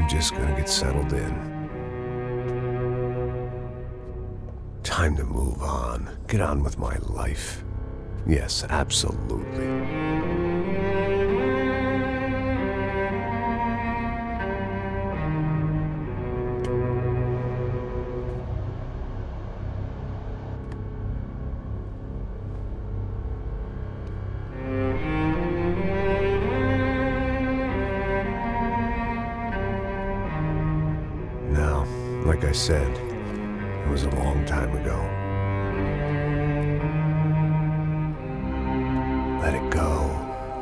I'm just gonna get settled in. Time to move on. Get on with my life. Yes, absolutely. Now, like I said, it was a long time ago. Let it go.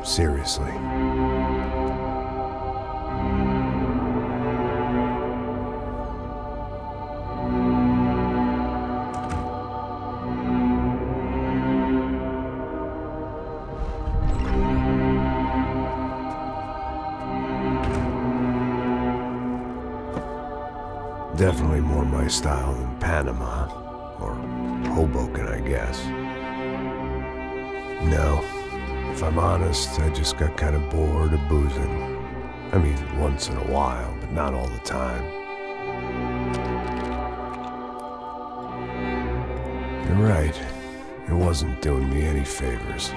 Seriously. Definitely more my style than Panama, or Hoboken, I guess. No, if I'm honest, I just got kind of bored of boozing. I mean, once in a while, but not all the time. You're right, it wasn't doing me any favors.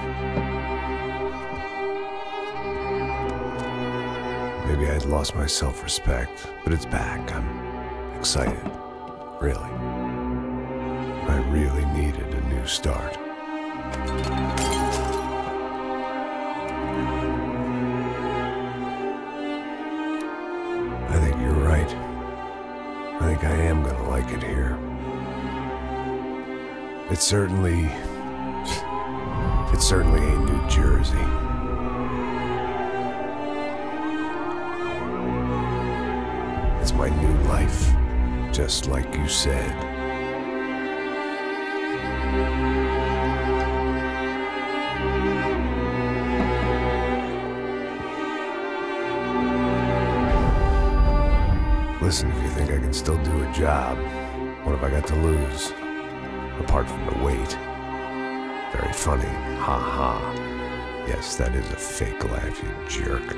Maybe I'd lost my self-respect, but it's back. I'm excited, really. I really needed a new start. I think you're right. I think I am gonna like it here. It certainly ain't New Jersey. It's my new life. Just like you said. Listen, if you think I can still do a job, what have I got to lose? Apart from the weight. Very funny. Ha ha. Yes, that is a fake laugh, you jerk.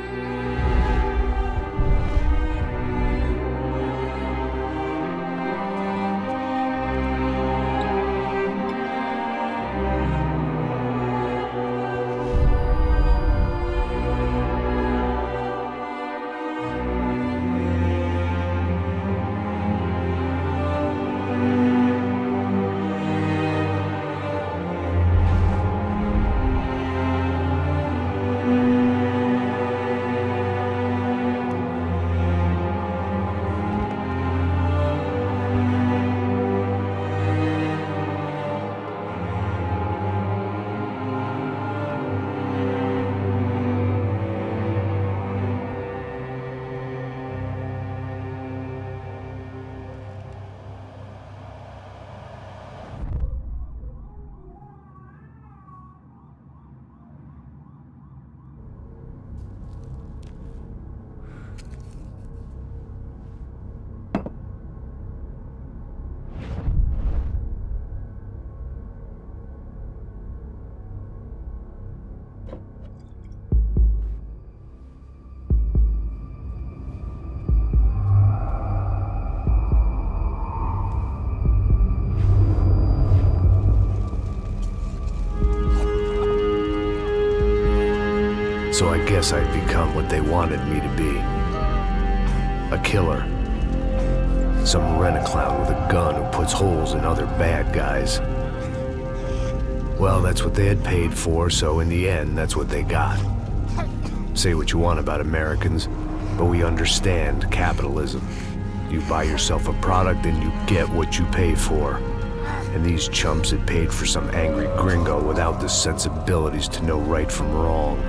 So I guess I'd become what they wanted me to be. A killer. Some rent-a-clown with a gun who puts holes in other bad guys. Well, that's what they had paid for, so in the end, that's what they got. Say what you want about Americans, but we understand capitalism. You buy yourself a product and you get what you pay for. And these chumps had paid for some angry gringo without the sensibilities to know right from wrong.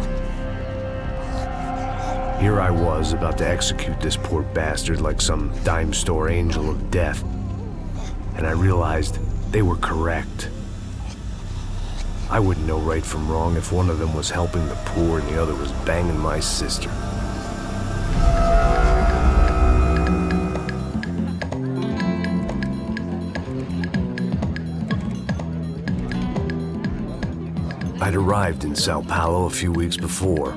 Here I was, about to execute this poor bastard like some dime store angel of death. And I realized they were correct. I wouldn't know right from wrong if one of them was helping the poor and the other was banging my sister. I'd arrived in Sao Paulo a few weeks before.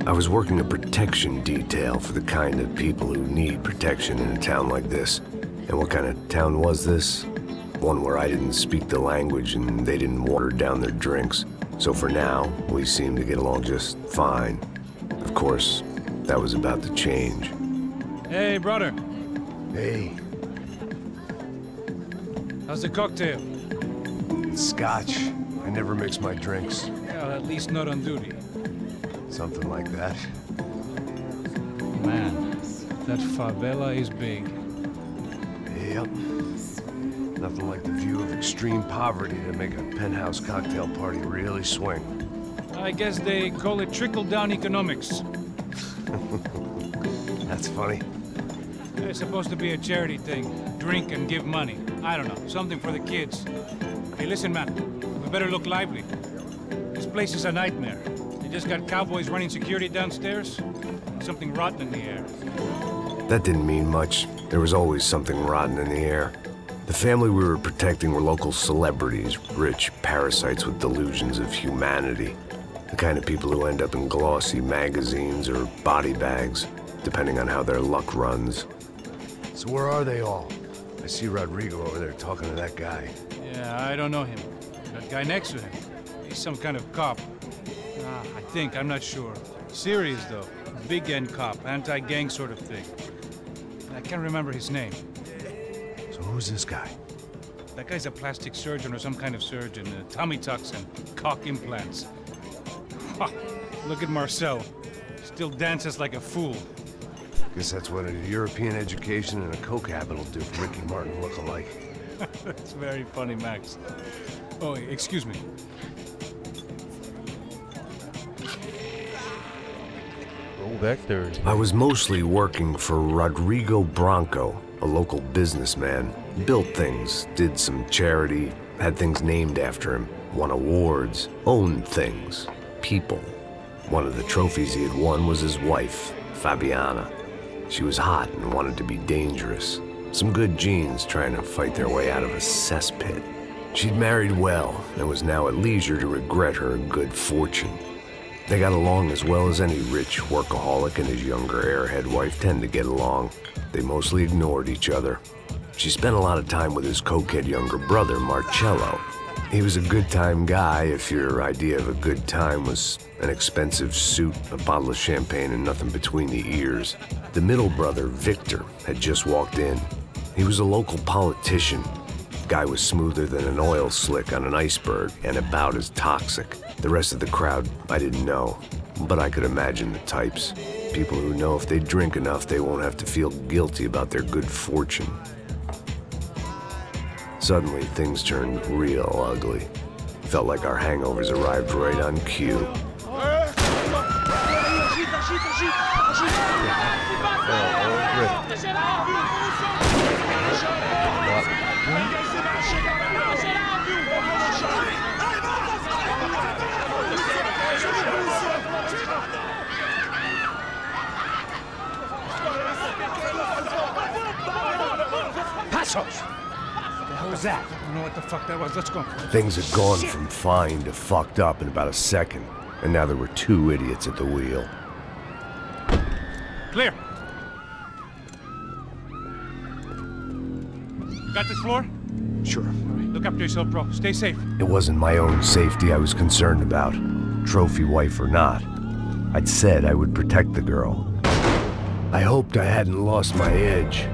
I was working a protection detail for the kind of people who need protection in a town like this. And what kind of town was this? One where I didn't speak the language and they didn't water down their drinks. So for now, we seemed to get along just fine. Of course, that was about to change. Hey, brother. Hey. How's the cocktail? Scotch. I never mix my drinks. Well, at least not on duty. Something like that. Man, that favela is big. Yep. Nothing like the view of extreme poverty to make a penthouse cocktail party really swing. I guess they call it trickle-down economics. That's funny. It's supposed to be a charity thing. Drink and give money. I don't know, something for the kids. Hey, listen, man. We better look lively. This place is a nightmare. They just got cowboys running security downstairs. Something rotten in the air. That didn't mean much. There was always something rotten in the air. The family we were protecting were local celebrities, rich parasites with delusions of humanity. The kind of people who end up in glossy magazines or body bags, depending on how their luck runs. So where are they all? I see Rodrigo over there talking to that guy. Yeah, I don't know him. That guy next to him. He's some kind of cop. I think, I'm not sure. Serious, though. Big-end cop, anti-gang sort of thing. I can't remember his name. So who's this guy? That guy's a plastic surgeon or some kind of surgeon. Tummy tucks and cock implants. Look at Marcel. Still dances like a fool. Guess that's what a European education and a coke habit will do for Ricky Martin look-alike. That's very funny, Max. Oh, excuse me. I was mostly working for Rodrigo Branco, a local businessman. Built things, did some charity, had things named after him, won awards, owned things, people. One of the trophies he had won was his wife, Fabiana. She was hot and wanted to be dangerous. Some good genes trying to fight their way out of a cesspit. She'd married well and was now at leisure to regret her good fortune. They got along as well as any rich workaholic and his younger airhead wife tend to get along. They mostly ignored each other. She spent a lot of time with his cokehead younger brother, Marcello. He was a good-time guy if your idea of a good time was an expensive suit, a bottle of champagne, and nothing between the ears. The middle brother, Victor, had just walked in. He was a local politician. Guy was smoother than an oil slick on an iceberg and about as toxic. The rest of the crowd, I didn't know, but I could imagine the types. People who know if they drink enough, they won't have to feel guilty about their good fortune. Suddenly, things turned real ugly. Felt like our hangovers arrived right on cue. Passos! What was that? I don't know what the fuck that was. Let's go. Things had gone from fine to fucked up in about a second, and now there were two idiots at the wheel. Clear. Got this floor? Sure. All right, look after yourself, bro. Stay safe. It wasn't my own safety I was concerned about, trophy wife or not. I'd said I would protect the girl. I hoped I hadn't lost my edge,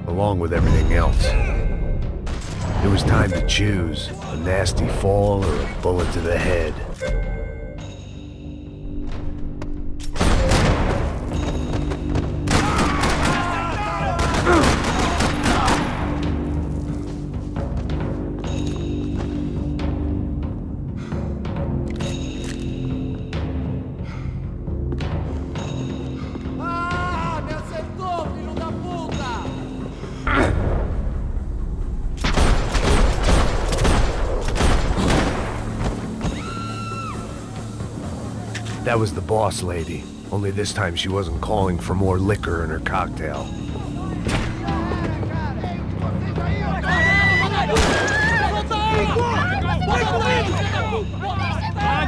along with everything else. It was time to choose, a nasty fall or a bullet to the head. That was the boss lady, only this time she wasn't calling for more liquor in her cocktail.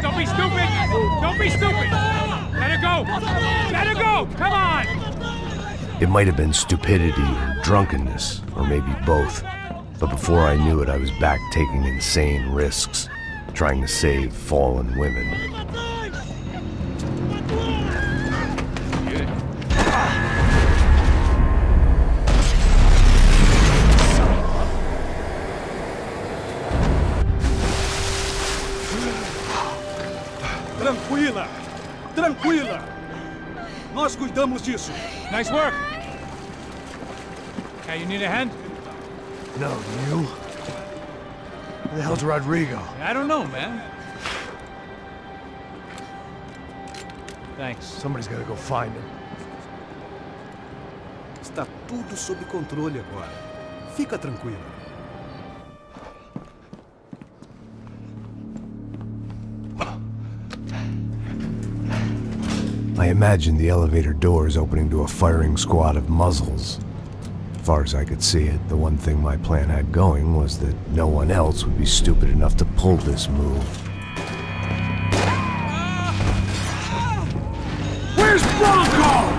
Don't be stupid! Don't be stupid! Let her go! Let her go! Come on! It might have been stupidity or drunkenness, or maybe both. But before I knew it, I was back taking insane risks, trying to save fallen women. Tranquila! Tranquila! Nós cuidamos disso. Nice work! Okay, you need a hand? No, you? Where the hell's Rodrigo? I don't know, man. Thanks. Somebody's gotta go find him. Está tudo sob controle agora. Fica tranquila. I imagined the elevator doors opening to a firing squad of muzzles. As far as I could see it, the one thing my plan had going was that no one else would be stupid enough to pull this move. Where's Bronco?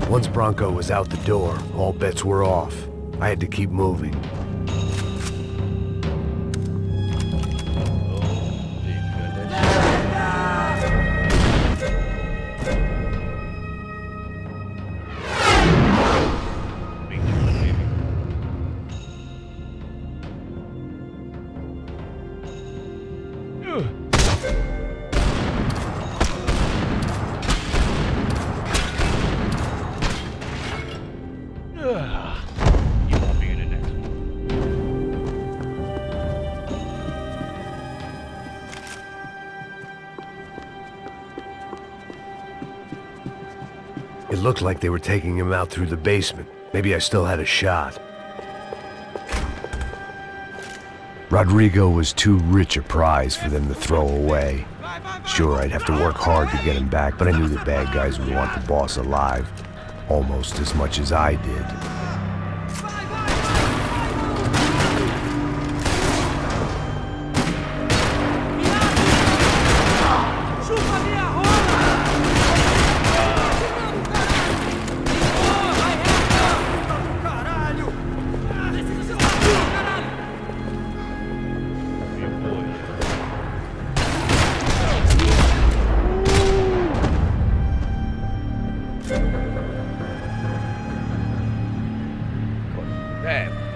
Once Bronco was out the door, all bets were off. I had to keep moving. It looked like they were taking him out through the basement. Maybe I still had a shot. Rodrigo was too rich a prize for them to throw away. Sure, I'd have to work hard to get him back, but I knew the bad guys would want the boss alive, almost as much as I did.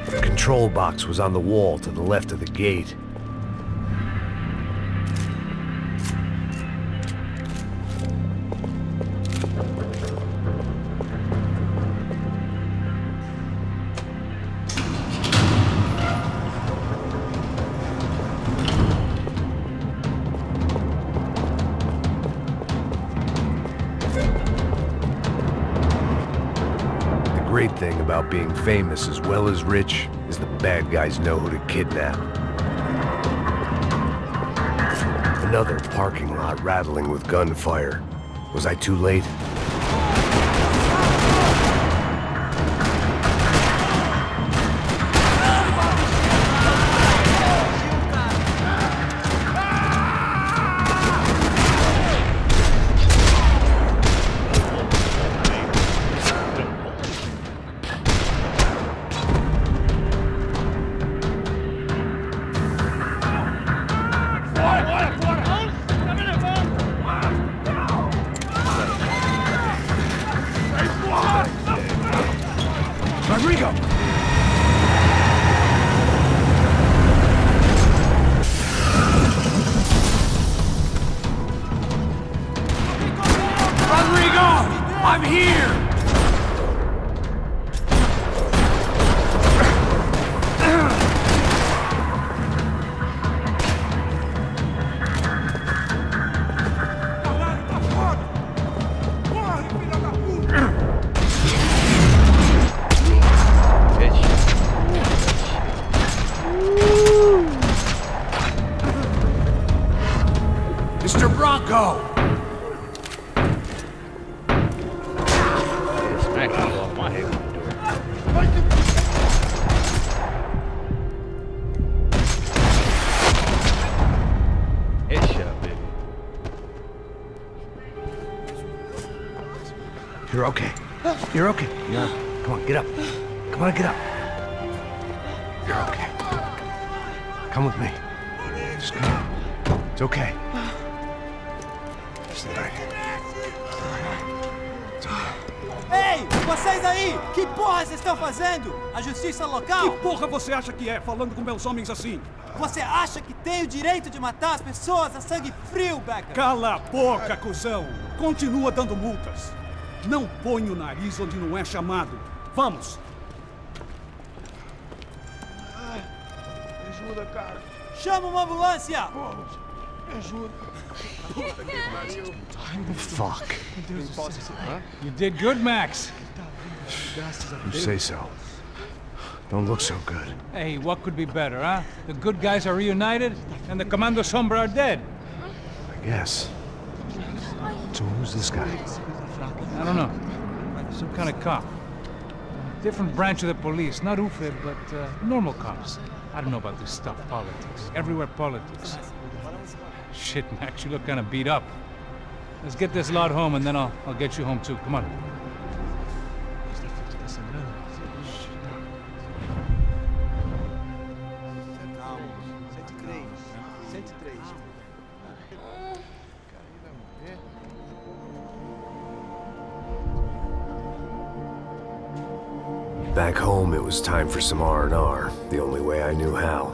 The control box was on the wall to the left of the gate. The great thing about being famous as well as rich is the bad guys know who to kidnap. Another parking lot rattling with gunfire. Was I too late? Rodrigo! Rodrigo! I'm here! Mr. Bronco! Smack you off my head. Headshot, baby. You're okay. You're okay. Yeah. Come on, get up. Come on, get up. You're okay. Come with me. Just come on. It's okay. Stay right here. It's okay. Ei, vocês aí! Que porra vocês estão fazendo? A justiça local? Que porra você acha que é, falando com meus homens assim? Você acha que tem o direito de matar as pessoas a sangue frio, Becker? Cala a boca, cuzão! Continua dando multas. Não põe o nariz onde não é chamado. Vamos! Ajuda, cara. Chama uma ambulância! Me ajuda. Fuck. You did good, Max. You say so. Don't look so good. Hey, what could be better, huh? The good guys are reunited, and the Commando Sombra are dead. I guess. So who's this guy? I don't know. Some kind of cop. Different branch of the police. Not UFE, but normal cops. I don't know about this stuff, politics. Everywhere politics. Shit, Max, you look kind of beat up. Let's get this lot home, and then I'll get you home, too. Come on. Back home, it was time for some R&R, the only way I knew how.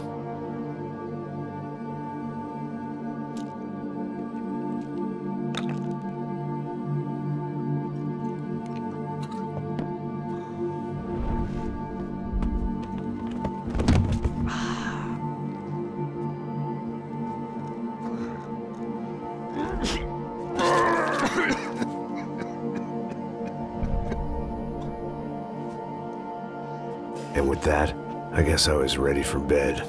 And with that, I guess I was ready for bed.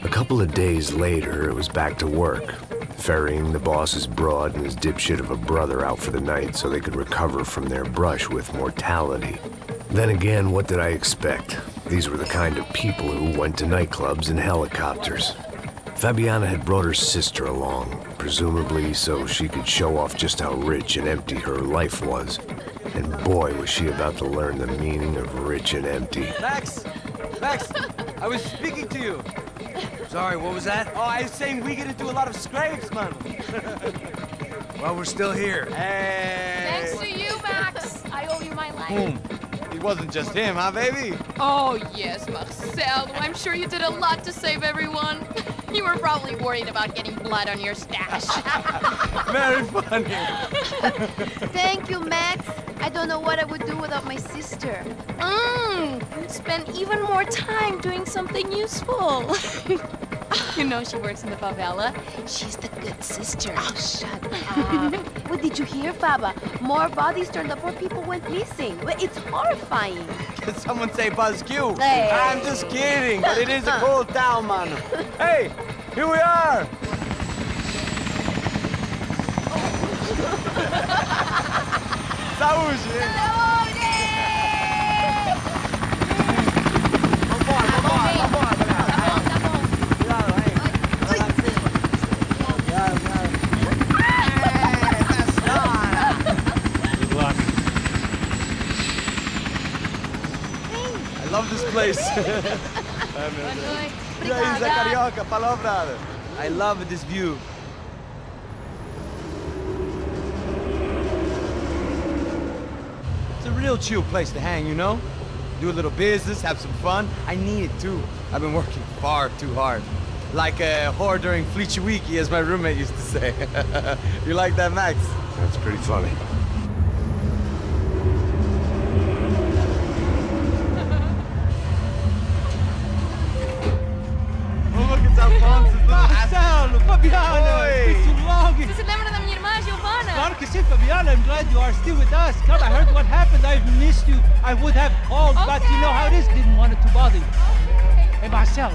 A couple of days later, it was back to work. Ferrying the boss's broad and his dipshit of a brother out for the night so they could recover from their brush with mortality. Then again, what did I expect? These were the kind of people who went to nightclubs in helicopters. Fabiana had brought her sister along, presumably so she could show off just how rich and empty her life was. And boy, was she about to learn the meaning of rich and empty. Max! Max! I was speaking to you! Sorry, what was that? Oh, I was saying we get into a lot of scrapes, man. Well, we're still here. Hey! Thanks to you, Max. I owe you my life. It wasn't just him, huh, baby? Oh, yes, Marcel. I'm sure you did a lot to save everyone. You were probably worried about getting blood on your stash. Very funny. Thank you, Max. I don't know what I would do without my sister. Spend even more time doing something useful. You know she works in the favela. She's the good sister. Oh, shut up. What did you hear, Faba? More bodies turned up where people went missing. It's horrifying. Did someone say Buzz Q? Hey. I'm just kidding, but it is a cool town, man. Hey, here we are. Saúde! I love this place. Isla Carioca, palavra. I love this view. It's a real chill place to hang, you know? Do a little business, have some fun. I need it too. I've been working far too hard. Like a whore during Fleechy Weeky, as my roommate used to say. You like that, Max? That's pretty funny. glad you are still with us. Come, I heard what happened. I've missed you. I would have called, but you know how it is. Didn't want it to bother you. Hey, Marcel,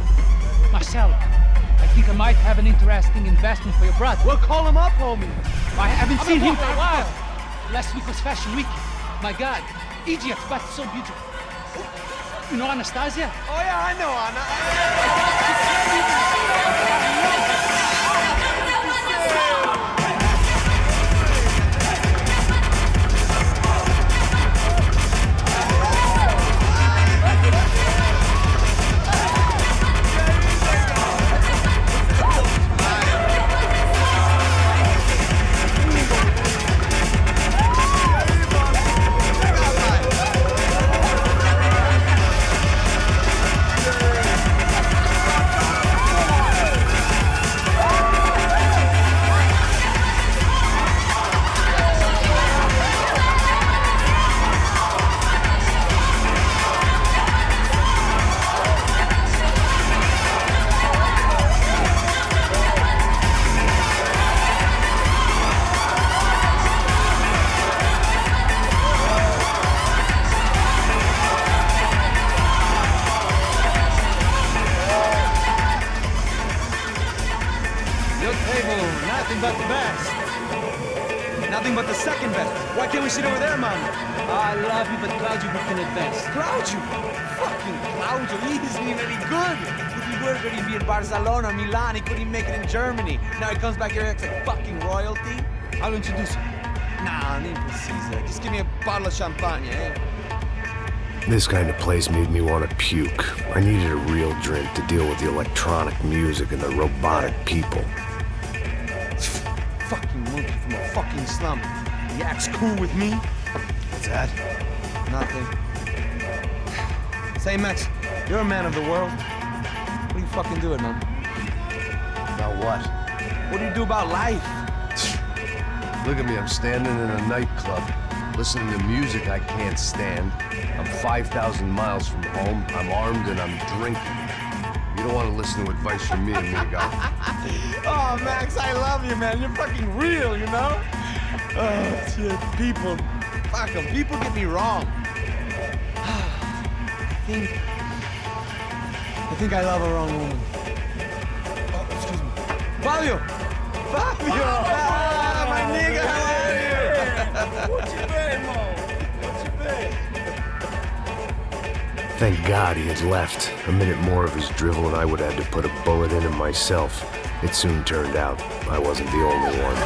I think I might have an interesting investment for your brother. Well, call him up, homie. I haven't seen him for a while. Last week was Fashion Week. My God, Egypt, but so beautiful. You know Anastasia? Oh yeah, I know Anna. Nothing but the best. Nothing but the second best. Why can't we sit over there, man? I love you, but Claudio booked in advance. Claudio? Fucking Claudio, he isn't even any good. If he were going to be in Barcelona, Milan, he couldn't make it in Germany. Now he comes back here and acts like fucking royalty. I'll introduce you. Nah, nem precisa. Just give me a bottle of champagne, eh? This kind of place made me want to puke. I needed a real drink to deal with the electronic music and the robotic people. Fucking monkey from a fucking slum. He acts cool with me. What's that? Nothing. Say, Max, you're a man of the world. What do you fucking do it, man? About what? What do you do about life? Look at me, I'm standing in a nightclub, listening to music I can't stand. I'm 5,000 miles from home, I'm armed, and I'm drinking. You don't want to listen to advice from me, amigo. Oh, Max, I love you, man. You're fucking real, you know? Oh, shit. People. Fuck them. People get me wrong. I think I love a wrong woman. Oh, excuse me. Fabio! Fabio! Ah, my nigga, how are you? What you been, Mo? What you been? Thank God he had left. A minute more of his drivel and I would have had to put a bullet in him myself. It soon turned out I wasn't the only one.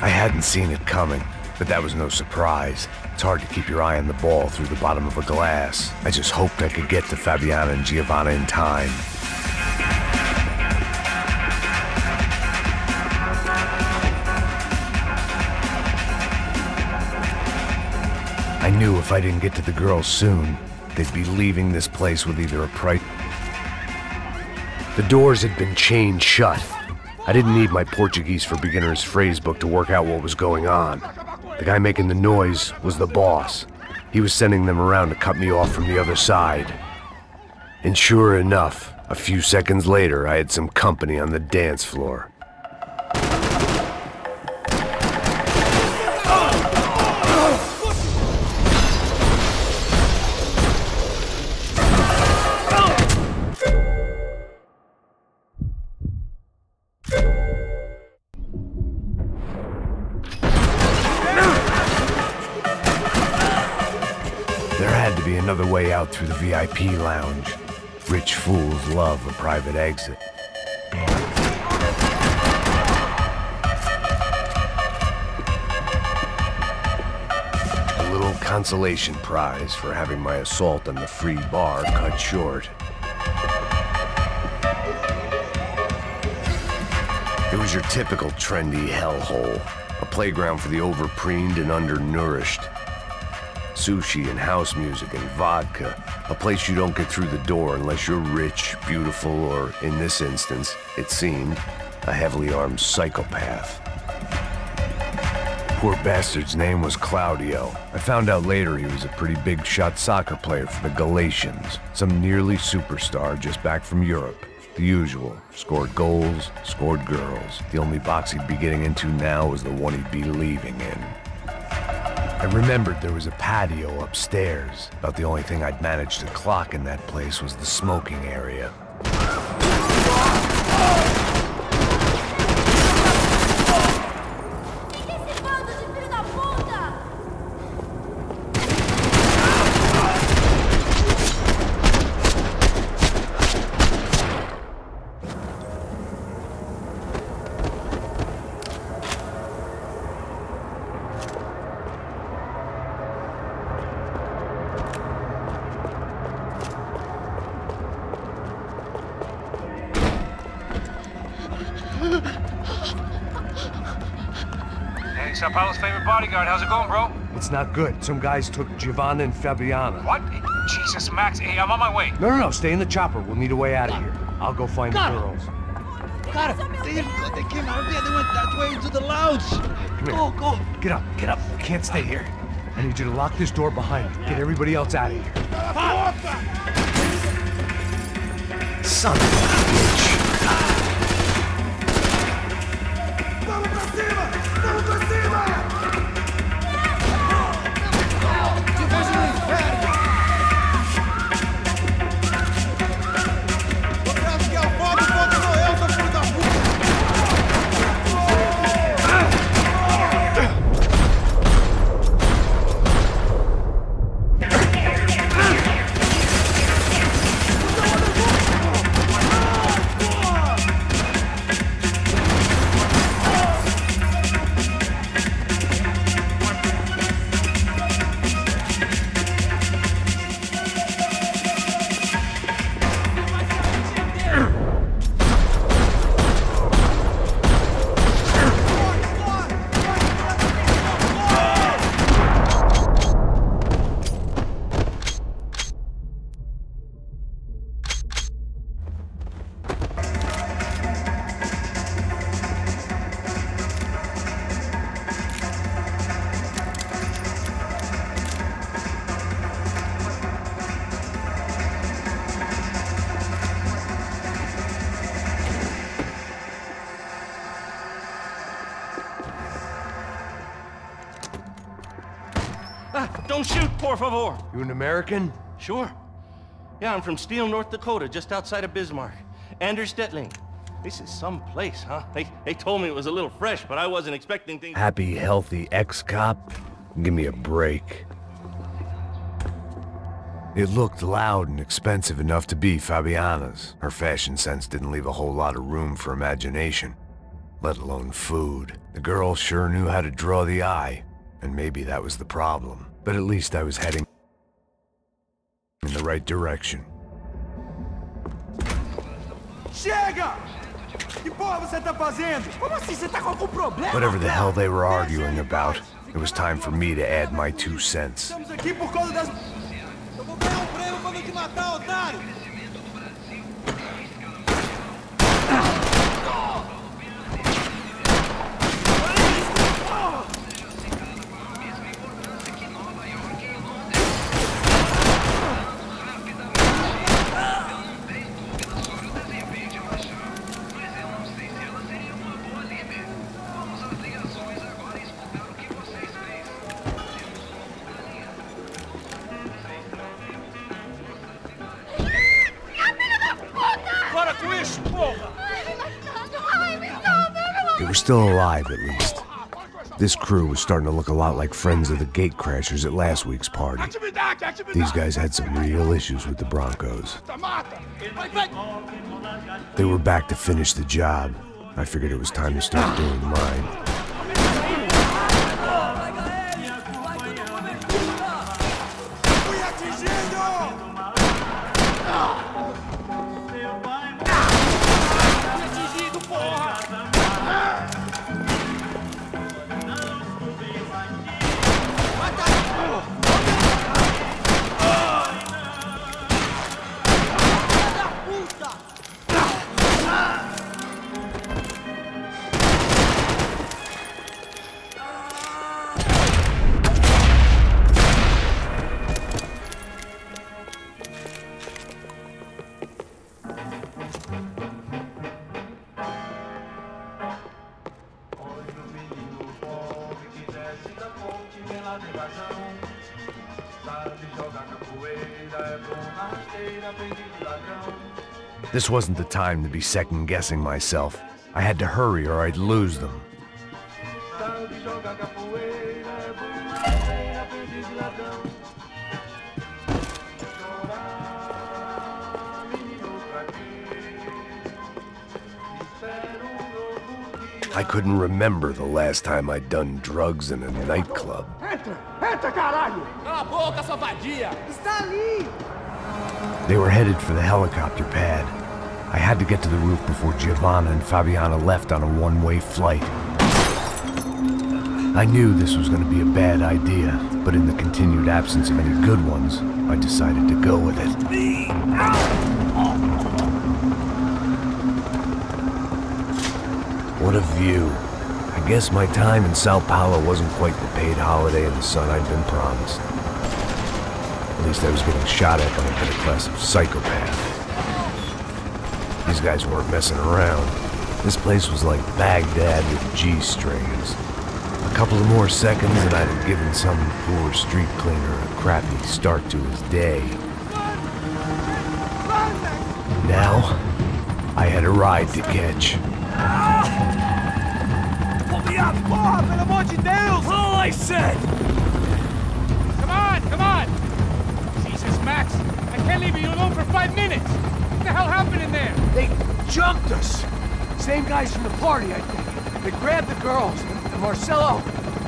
I hadn't seen it coming, but that was no surprise. It's hard to keep your eye on the ball through the bottom of a glass. I just hoped I could get to Fabiana and Giovanna in time. I knew if I didn't get to the girls soon, they'd be leaving this place with either a price. The doors had been chained shut. I didn't need my Portuguese for Beginners phrase book to work out what was going on. The guy making the noise was the boss. He was sending them around to cut me off from the other side. And sure enough, a few seconds later, I had some company on the dance floor. to be another way out through the VIP lounge. Rich fools love a private exit. A little consolation prize for having my assault on the free bar cut short. It was your typical trendy hellhole, a playground for the overpreened and undernourished. Sushi and house music and vodka, a place you don't get through the door unless you're rich, beautiful, or, in this instance, it seemed, a heavily armed psychopath. Poor bastard's name was Claudio. I found out later he was a pretty big shot soccer player for the Galatians, some nearly superstar just back from Europe. The usual. Scored goals, scored girls. The only box he'd be getting into now was the one he'd be leaving in. I remembered there was a patio upstairs. About the only thing I'd managed to clock in that place was the smoking area. Hey, Sao Paulo's favorite bodyguard. How's it going, bro? It's not good. Some guys took Giovanna and Fabiana. What? Jesus, Max. Hey, I'm on my way. No, stay in the chopper. We'll need a way out of here. I'll go find the girls. Got it. They came out of there. They went that way into the lounge. Come here. Go. Get up. You can't stay here. I need you to lock this door behind me. Get everybody else out of here. Son of a bitch. Don't shoot, por favor. You an American? Sure. Yeah, I'm from Steele, North Dakota, just outside of Bismarck. Anders Stetling. This is some place, huh? They told me it was a little fresh, but I wasn't expecting things... Happy, healthy ex-cop? Give me a break. It looked loud and expensive enough to be Fabiana's. Her fashion sense didn't leave a whole lot of room for imagination, let alone food. The girl sure knew how to draw the eye, and maybe that was the problem. But at least I was heading in the right direction. Chega! Que porra você tá fazendo? Como assim? Você tá com algum problema? Whatever the hell they were arguing about, it was time for me to add my 2 cents. Estamos aqui por causa das... Eu vou ganhar prêmio quando eu te matar, otário! They were still alive, at least. This crew was starting to look a lot like friends of the gatecrashers at last week's party. These guys had some real issues with the Broncos. They were back to finish the job. I figured it was time to start doing mine. This wasn't the time to be second-guessing myself. I had to hurry or I'd lose them. I couldn't remember the last time I'd done drugs in a nightclub. They were headed for the helicopter pad. I had to get to the roof before Giovanna and Fabiana left on a one-way flight. I knew this was going to be a bad idea, but in the continued absence of any good ones, I decided to go with it. What a view. I guess my time in Sao Paulo wasn't quite the paid holiday in the sun I'd been promised. At least I was getting shot at by a better class of psychopath. These guys weren't messing around. This place was like Baghdad with G-strings. A couple of more seconds and I'd have given some poor street cleaner a crappy start to his day. Now, I had a ride to catch. Pull me up! Porra, pelo amor de Deus! All I said! Come on, come on! Jesus, Max, I can't leave you alone for 5 minutes! What the hell happened in there? They jumped us! Same guys from the party, I think. They grabbed the girls, and Marcelo,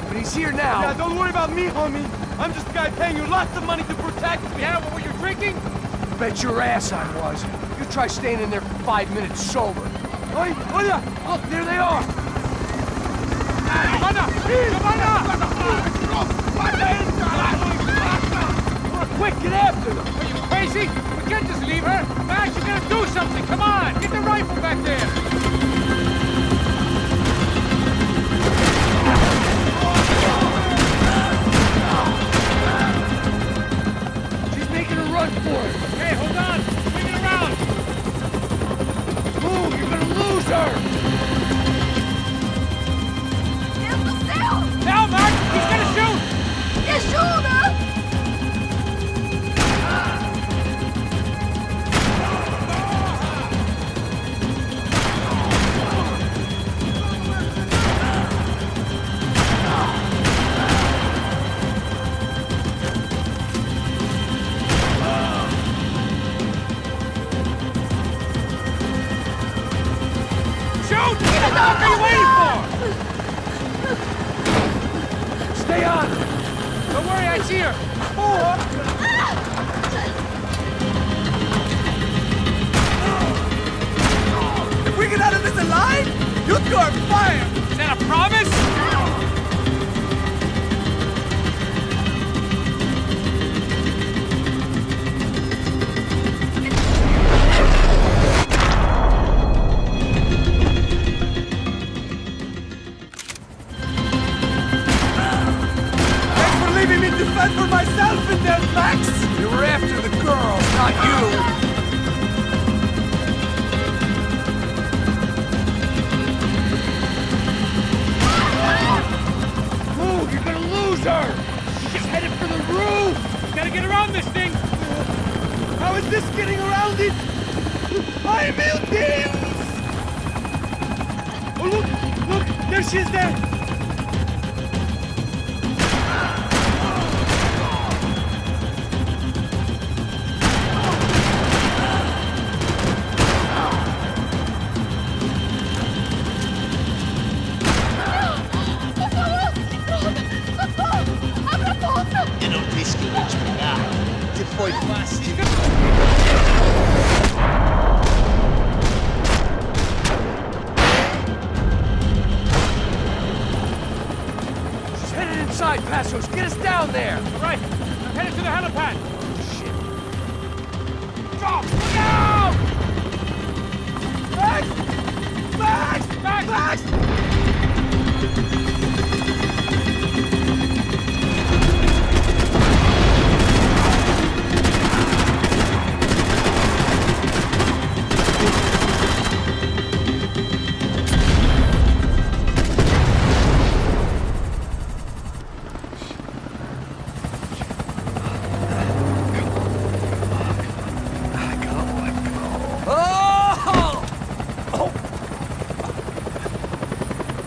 but he's here now. Yeah, don't worry about me, homie. I'm just a guy paying you lots of money to protect me. Yeah, what were you drinking? Bet your ass I was. You try staying in there for 5 minutes sober. Oi, olha! Look, there they are! Quick, get after them! Are you crazy? We can't just leave her! Max, you gotta do something! Come on! Get the rifle back there! She's making a run for it! Hey, hold on! Swing it around! Move! You're gonna lose her! Now, Max! He's gonna shoot! Que ajuda! Shoot! What are you waiting for? Stay on! Don't worry, I see her! If we get out of this alive, you'll go on fire! Is that a promise? Fend for myself in there, Max! You were after the girls, not you! Move! You're gonna lose her! She's headed for the roof! Gotta get around this thing! How is this getting around it? I will teams! Oh, look! Look! There she is there! Just headed inside, Passos. Get us down there. Right. I'm headed to the helipad. Drop! Look out! Max! Max! Max! Max!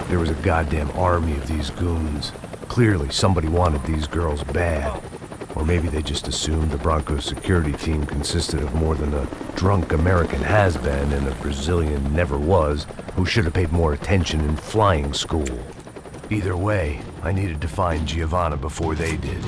There was a goddamn army of these goons. Clearly, somebody wanted these girls bad. Or maybe they just assumed the Broncos security team consisted of more than a drunk American has-been and a Brazilian never-was who should have paid more attention in flying school. Either way, I needed to find Giovanna before they did.